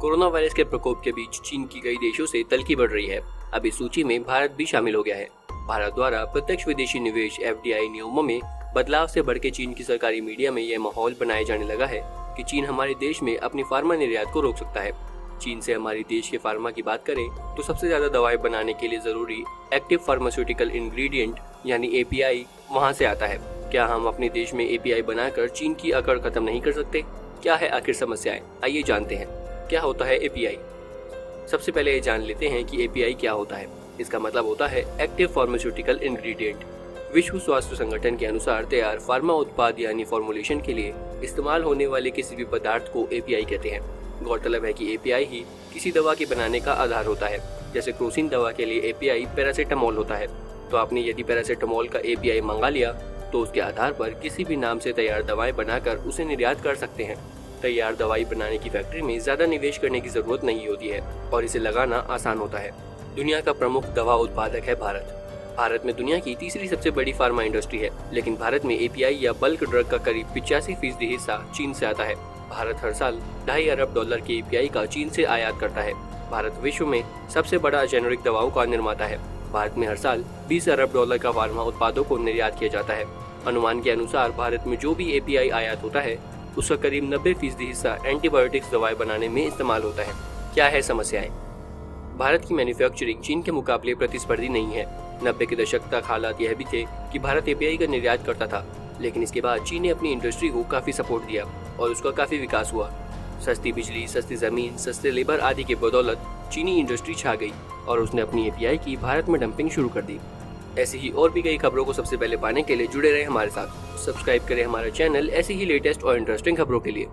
Corona virus के प्रकोप के बीच चीन की कई देशों से तल्खी बढ़ रही है। अब इस सूची में भारत भी शामिल हो गया है। भारत द्वारा प्रत्यक्ष विदेशी निवेश FDI नियमों में बदलाव से बढ़ के चीन की सरकारी मीडिया में यह माहौल बनाया जाने लगा है कि चीन हमारे देश में अपनी फार्मा निर्यात को रोक सकता है। चीन से हमारे देश के फार्मा की बात करें तो सबसे ज्यादा दवाएं बनाने के लिए जरूरी एक्टिव फार्मास्यूटिकल इंग्रेडिएंट यानी API वहां से आता है। क्या हम अपने देश में API बनाकर चीन की अकड़ खत्म नहीं कर सकते? क्या है आखिर समस्याएं? आइए जानते हैं क्या होता है API। सबसे पहले ये जान लेते हैं कि API क्या होता है। इसका मतलब होता है एक्टिव फार्मास्यूटिकल इंग्रेडिएंट। विश्व स्वास्थ्य संगठन के अनुसार तैयार फार्मा उत्पाद यानी फॉर्मुलेशन के लिए इस्तेमाल होने वाले किसी भी पदार्थ को API कहते हैं। गौरतलब है कि API ही किसी दवा के बनाने का आधार होता है। जैसे क्रोसिन दवा के लिए API पैरासीटामोल होता है। तो आपने यदि पैरासीटामोल का API मंगा लिया तो उसके आधार पर किसी भी नाम से तैयार दवाएं बनाकर उसे निर्यात कर सकते हैं। तैयार दवाई बनाने की फैक्ट्री में ज्यादा निवेश करने की जरूरत नहीं होती है और इसे लगाना आसान होता है। दुनिया का प्रमुख दवा उत्पादक है भारत। भारत में दुनिया की तीसरी सबसे बड़ी फार्मा इंडस्ट्री है, लेकिन भारत में API या बल्क ड्रग का करीब 85% हिस्सा चीन से आता है। भारत हर साल $2.5 अरब के API का चीन से आयात करता है। भारत विश्व में सबसे बड़ा जेनेरिक दवाओं का निर्माता है। भारत में हर साल $20 अरब का फार्मा उत्पादों को निर्यात किया जाता है। अनुमान के अनुसार भारत में जो भी API आयात होता है उसका करीब 90% हिस्सा एंटीबायोटिक्स दवाएं बनाने में इस्तेमाल होता है। क्या है समस्याएं? भारत की मैन्युफैक्चरिंग चीन के मुकाबले प्रतिस्पर्धी नहीं है। 90 के दशक तक हालात यह भी थे कि भारत API का निर्यात करता था, लेकिन इसके बाद चीन ने अपनी इंडस्ट्री को काफी सपोर्ट दिया और उसका काफी विकास हुआ। सस्ती बिजली, सस्ती जमीन, सस्ते लेबर आदि के बदौलत चीनी इंडस्ट्री छा गई और उसने अपनी API की भारत में डंपिंग शुरू कर दी। ऐसी ही और भी कई खबरों को सबसे पहले पाने के लिए जुड़े रहे हमारे साथ। सब्सक्राइब करें हमारा चैनल ऐसी ही लेटेस्ट और इंटरेस्टिंग खबरों के लिए।